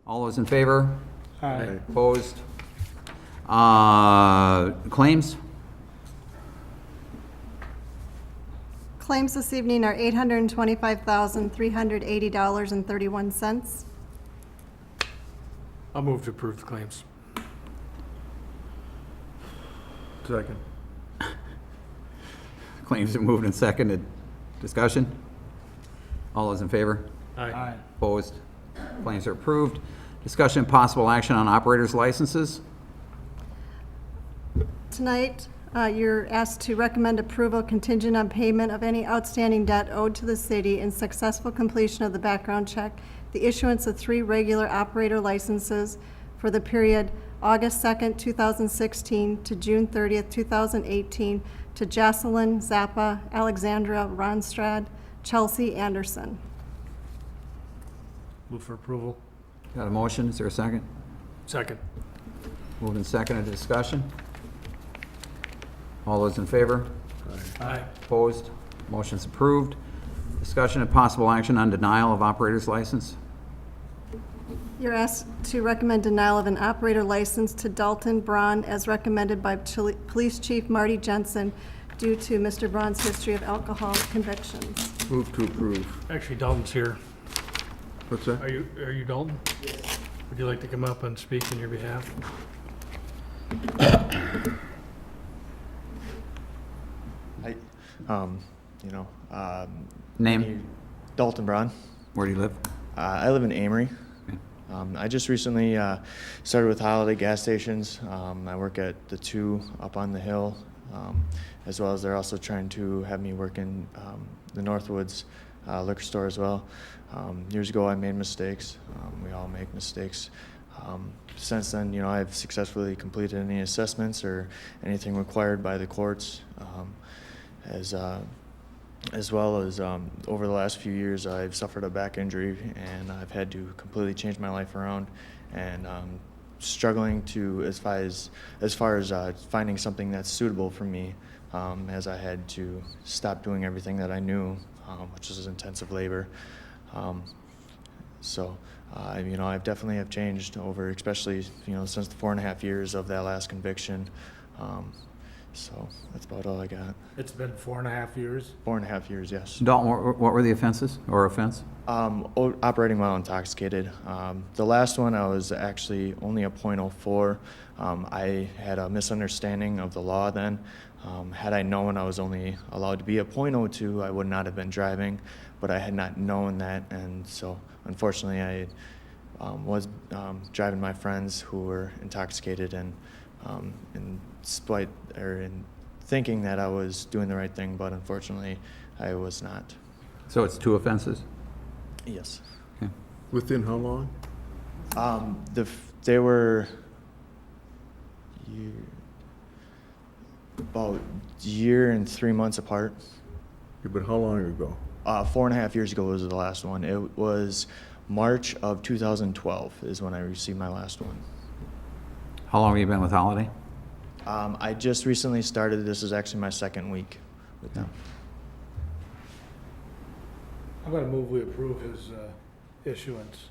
All those in favor? Aye. Opposed? Claims? Claims this evening are $825,380.31. I'll move to approve the claims. Second. Claims are moved and seconded. Discussion? All those in favor? Aye. Opposed? Claims are approved. Discussion and possible action on operators' licenses? Tonight, you're asked to recommend approval contingent on payment of any outstanding debt owed to the city and successful completion of the background check, the issuance of 3 regular operator licenses for the period August 2nd, 2016 to June 30th, 2018 to Jocelyn Zappa, Alexandra Ronstrad, Chelsea Anderson. Move for approval. Got a motion? Is there a second? Second. Moved and seconded. Discussion? All those in favor? Aye. Opposed? Motion's approved. Discussion and possible action on denial of operator's license? You're asked to recommend denial of an operator license to Dalton Braun as recommended by Police Chief Marty Jensen due to Mr. Braun's history of alcohol convictions. Move to approve. Actually, Dalton's here. What's that? Are you Dalton? Yes. Would you like to come up and speak in your behalf? Name? Dalton Braun. Where do you live? I live in Amory. Okay. I just recently started with Holiday Gas Stations. I work at the 2 up on the hill, as well as they're also trying to have me work in the Northwoods liquor store as well. Years ago, I made mistakes. We all make mistakes. Since then, I've successfully completed any assessments or anything required by the courts, as well as over the last few years, I've suffered a back injury and I've had to completely change my life around, and struggling to as far as finding something that's suitable for me, as I had to stop doing everything that I knew, which is intensive labor. I've definitely have changed over, especially since the 4.5 years of that last conviction. So that's about all I got. It's been 4.5 years. 4.5 years, yes. Dalton, what were the offenses or offense? Operating while intoxicated. The last one, I was actually only a .04. I had a misunderstanding of the law then. Had I known I was only allowed to be a .02, I would not have been driving, but I had not known that, and so unfortunately I was driving my friends who were intoxicated, and in thinking that I was doing the right thing, but unfortunately I was not. So it's 2 offenses? Yes. Okay. Within how long? They were about a year and 3 months apart. Yeah, but how long ago? 4.5 years ago was the last one. It was March of 2012 is when I received my last one. How long have you been with Holiday? I just recently started. This is actually my 2nd week with them. I'm going to move we approve his issuance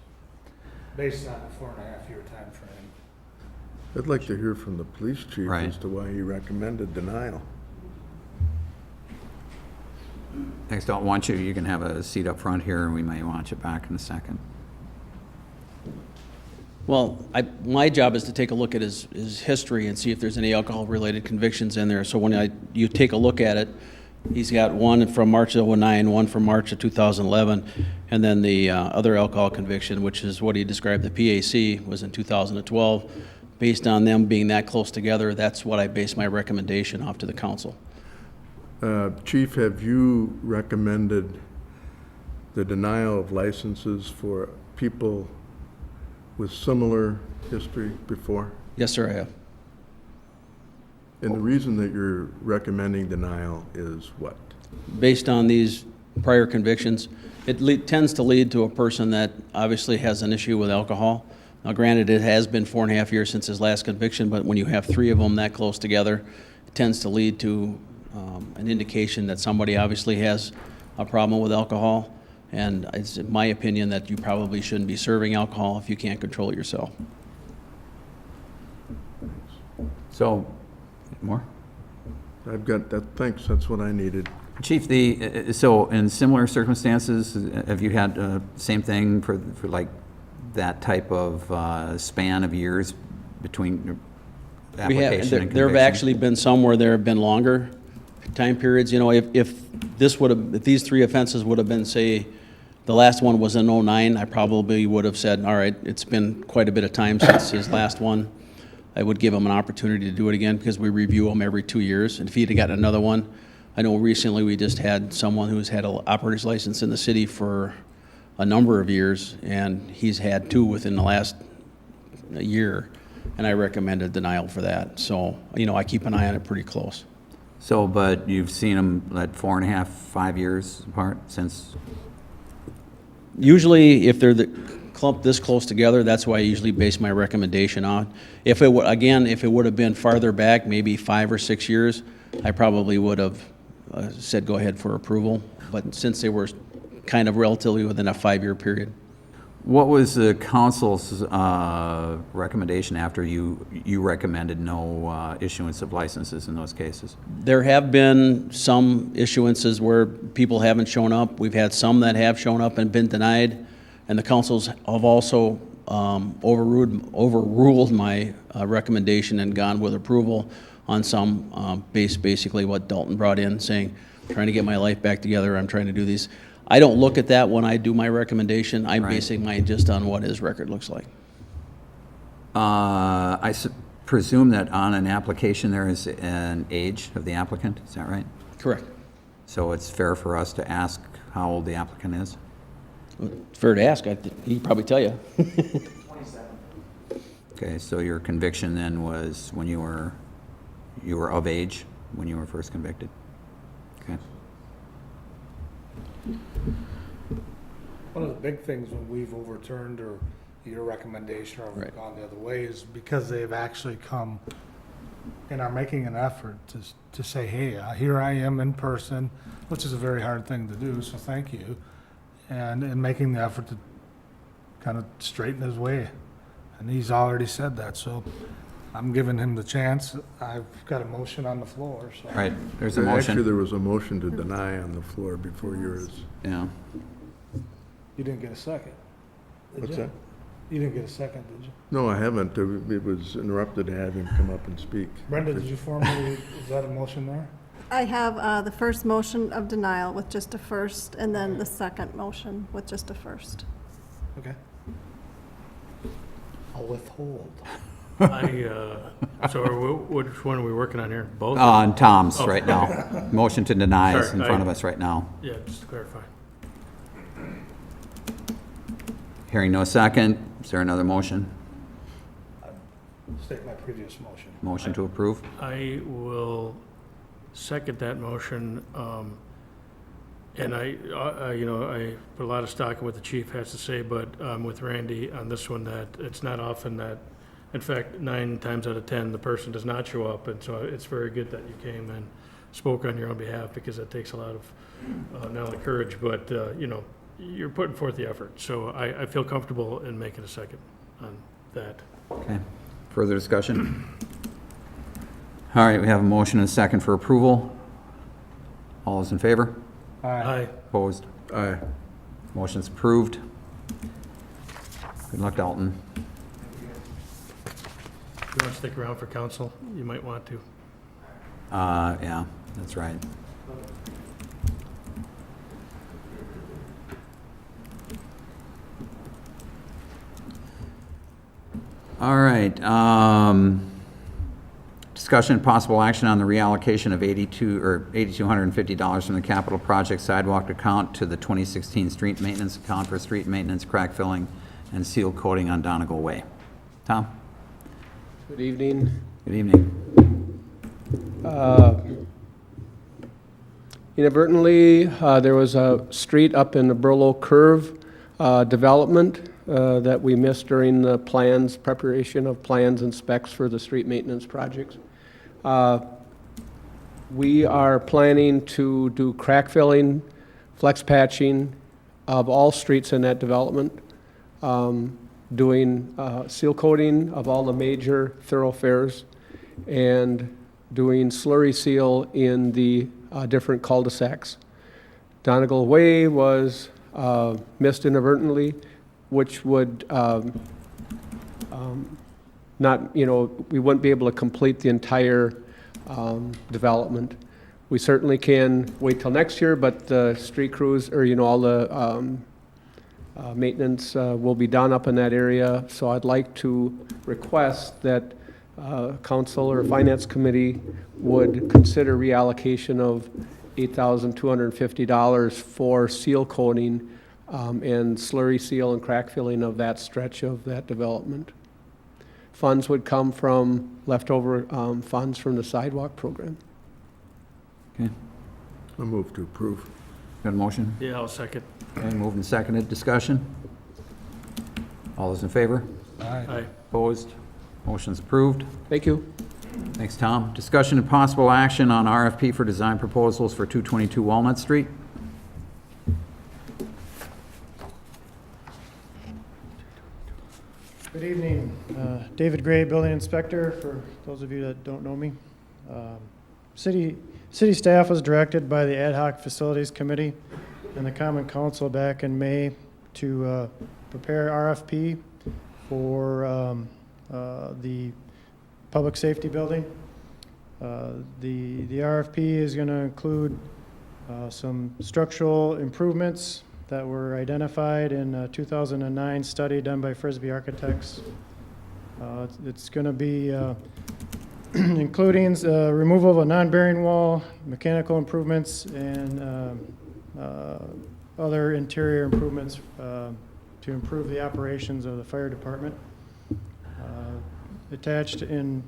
based on the 4.5 year time frame. I'd like to hear from the police chief Right. as to why he recommended denial. Next, don't want you. You can have a seat up front here, and we may want you back in a second. Well, my job is to take a look at his history and see if there's any alcohol-related convictions in there. So when you take a look at it, he's got one from March of 2009, one from March of 2011, and then the other alcohol conviction, which is what he described, the PAC, was in 2012. Based on them being that close together, that's what I base my recommendation off to the council. Chief, have you recommended the denial of licenses for people with similar history before? Yes, sir, I have. And the reason that you're recommending denial is what? Based on these prior convictions, it tends to lead to a person that obviously has an issue with alcohol. Now, granted, it has been 4.5 years since his last conviction, but when you have 3 of them that close together, it tends to lead to an indication that somebody obviously has a problem with alcohol. And it's my opinion that you probably shouldn't be serving alcohol if you can't control it yourself. So, more? I've got that, thanks, that's what I needed. Chief, so in similar circumstances, have you had same thing for like that type of span of years between application and There have conviction? actually been some where there have been longer time periods. You know, if these three offenses would have been, say, the last one was in '09, I probably would have said, all right, it's been quite a bit of time since his last one. I would give him an opportunity to do it again because we review them every 2 years. And if he'd have gotten another one, I know recently we just had someone who's had an operator's license in the city for a number of years, and he's had 2 within the last year, and I recommended denial for that. So, you know, I keep an eye on it pretty close. So, but you've seen them at 4.5, 5 years apart since? Usually, if they're clumped this close together, that's why I usually base my recommendation on. If it would, again, if it would have been farther back, maybe 5 or 6 years, I probably would have said go ahead for approval. But since they were kind of relatively within a 5-year period. What was the council's recommendation after you recommended no issuance of licenses in those cases? There have been some issuances where people haven't shown up. We've had some that have shown up and been denied, and the councils have also overruled my recommendation and gone with approval on some, basically what Dalton brought in, saying, trying to get my life back together, I'm trying to do these. I don't look at that when I do my recommendation. I'm Right. basing mine just on what his record looks like. Presume that on an application there is an age of the applicant, is that right? Correct. So it's fair for us to ask how old the applicant is? It's fair to ask. He'd probably tell you. Okay, so your conviction then was when you were of age when you were first convicted? Okay. One of the big things when we've overturned or your recommendation or Right. gone the other way is because they've actually come and are making an effort to say, hey, here I am in person, which is a very hard thing to do, so thank you. And making the effort to kind of straighten his way. And he's already said that, so I'm giving him the chance. I've got a motion on the floor, so. Right, there's a Actually, motion. there was a motion to deny on the floor before yours. Yeah. You didn't get a second, did What's you? that? You didn't get a second, did you? No, I haven't. It was interrupted to have him come up and speak. Brenda, did you formally, is that a motion there? I have the first motion of denial with just a first, and then the second motion with just a first. Okay. I'll withhold. So which one are we working on here? Both? On Tom's Oh. right now. Motion to deny is in Sorry, front of us right now. Yeah, just to clarify. Hearing no second, is there another motion? State my previous motion. Motion to approve? I will second that motion. And I put a lot of stock in what the chief has to say, but with Randy on this one, that it's not often that, in fact, 9 times out of 10, the person does not show up. And so it's very good that you came and spoke on your own behalf, because that takes a lot of, not only courage, but, you're putting forth the effort. So I feel comfortable in making a second on that. Okay. Further discussion? All right, we have a motion and a second for approval. All those in favor? Aye. Opposed? Aye. Motion's approved. Good luck, Dalton. If you want to stick around for council, you might want to. Yeah, that's right. All right, discussion and possible action on the reallocation of $8,250 from the capital project sidewalk account to the 2016 street maintenance account for street maintenance, crack filling, and seal coating on Donegal Way. Tom? Good evening. Good evening. Inadvertently, there was a street up in the Burlow Curve development that we missed during the preparation of plans and specs for the street maintenance projects. We are planning to do crack filling, flex patching, of all streets in that development, doing seal coating of all the major thoroughfares, and doing slurry seal in the different cul-de-sacs. Donegal Way was missed inadvertently, which would not, we wouldn't be able to complete the entire development. We certainly can wait till next year, but the street crews, or, all the maintenance will be done up in that area. So I'd like to request that council or finance committee would consider reallocation of $8,250 for seal coating and slurry seal and crack filling of that stretch of that development. Funds would come from leftover funds from the sidewalk program. Okay, I'll move to approve. got a motion? Yeah, I'll second. Okay, moved and seconded, discussion? All those in favor? Aye. Opposed? Motion's approved. Thank you. Thanks, Tom. Discussion and possible action on RFP for design proposals for 222 Walnut Street. Good evening. David Gray, Building Inspector, for those of you that don't know me. City staff was directed by the Ad Hoc Facilities Committee and the Common Council back in May to prepare RFP for the public safety building. The RFP is going to include some structural improvements that were identified in a 2009 study done by Frisbee Architects. It's going to be including removal of a non-bearing wall, mechanical improvements, and other interior improvements to improve the operations of the fire department. Attached in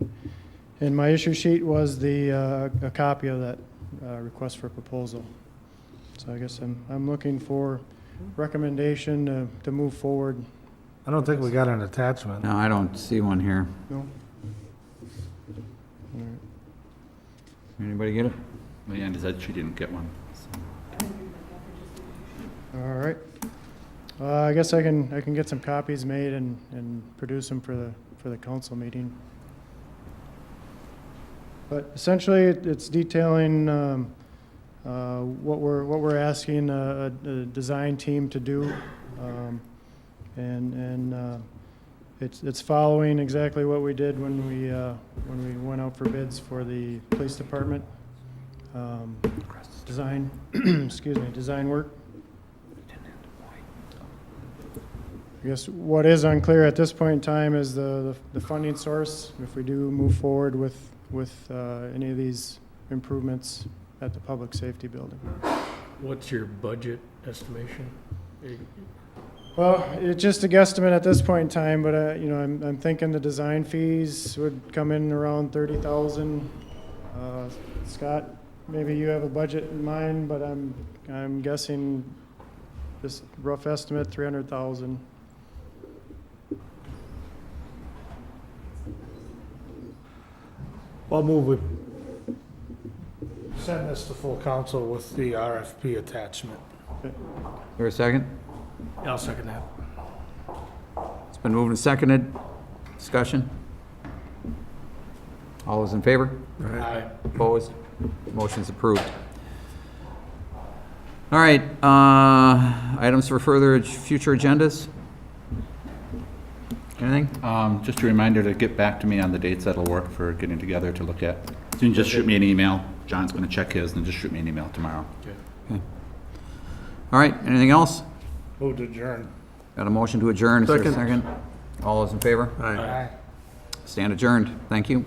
my issue sheet was a copy of that request for proposal. So I guess I'm looking for recommendation to move forward. I don't think we got an attachment. No, I don't see one here. No? Anybody get it? Leanne said she didn't get one. All right. I guess I can get some copies made and produce them for the council meeting. But essentially, it's detailing what we're asking a design team to do, and it's following exactly what we did when we went out for bids for the police department design. Excuse me, design work. I guess what is unclear at this point in time is the funding source. If we do move forward with any of these improvements at the public safety building. What's your budget estimation? Well, it's just a guesstimate at this point in time, but I'm thinking the design fees would come in around $30,000. Scott, maybe you have a budget in mind, but I'm guessing this rough estimate $300,000. I'll move we send this to full council with the RFP attachment. There a second? Yeah, I'll second that. It's been moved and seconded. Discussion? All those in favor? Aye. Opposed? Motion's approved. All right, items for further future agendas? Anything? Just a reminder to get back to me on the dates that'll work for getting together to look at. So you can just shoot me an email. John's going to check his, and just shoot me an email tomorrow. All right, anything else? Move to adjourn. Got a motion to adjourn, is there a Second. second? All those in favor? Aye. Aye. Stand adjourned, thank you.